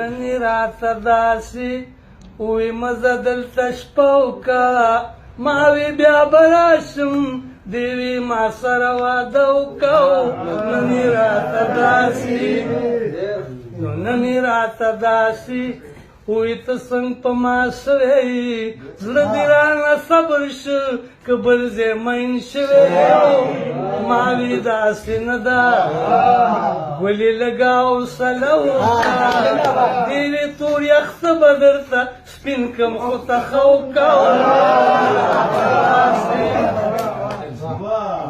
ننی راته داسې وی مزه دلته شپه وکړه ما وی بیا به راشم دی وی ما سره واده وکړو ننی راته داسې وی ته څنګه په ما شوی زړه دې رانه صبر شو که بل ځای مین شوی ما وی داسې نه ده ولې لږه حوصله وکړه دې وی تور یخته به درته سپین کم خو ته ښه وکړه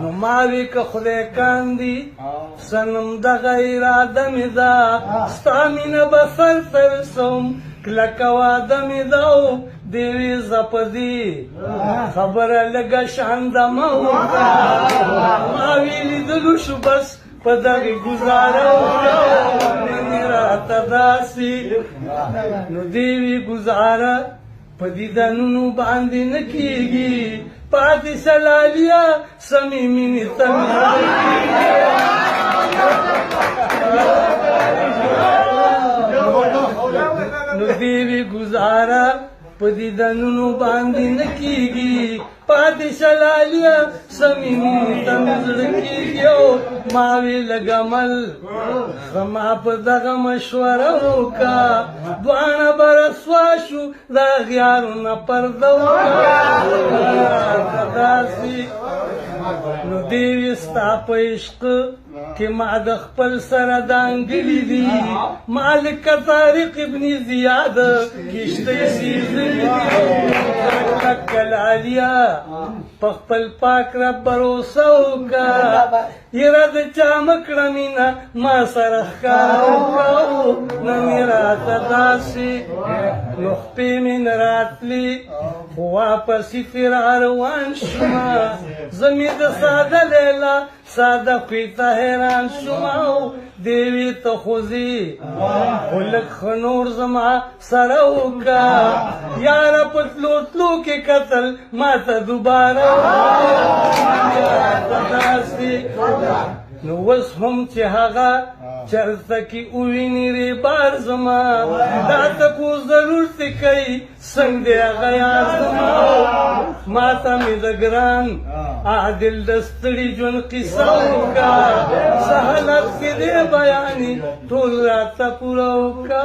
نو ما وی که خدای کاندي صنم دغه اراده مې ده ستا مینه به سر ته رسوم کلکه واده مې ده دې وی زه په دې خبره لږه شانده مه وکړه ما وی لیدلو شو بس په دغې ګزاره وکړه ننې راته داسې نو دې وی ګزاره په دیدنونو باندې نه کېږي پاتې سلالیا سمې مینې ته مې نو دې وی ګزاره په دیدنونو باندې نه کېږي پاتې سلالیا سمې مینې ته مې زړه کېږي ما وی لږه مل زما په دغه مشوره وکړه دواړه به رسوا شو د اغیارونه پرده وکړه داسې نو دې وی ستا په عشق کې ما د خپل سره دانګلي دي ما لکه طارق ابن زیاد کشتۍ سیزلي دي کلالیا په خپل پاک رب بروسه وکړه یره د چا مه کړه مینه ما سره ښکاره وکړه ننې راته داسې نو خپې مې نه راتلې خو واپسې ترې روان شومه زه مې د ساده لیلا ساده خوی ته حیران شومه دې وی ته خو ځې خو لږ ښه نور زما سره وکړه یاره په تلو تلو کې کتل ما ته دوباره نو اوس هم چې هغه چرته کې وویني ریبار زما دا تپوس ضرور ترې کوي څنګه دی هغه یار زما ما ته مې د ګران عادل د ستړي ژوند قصه وکړه څه حالت کې دی بیانې ټول راته پوره وکړه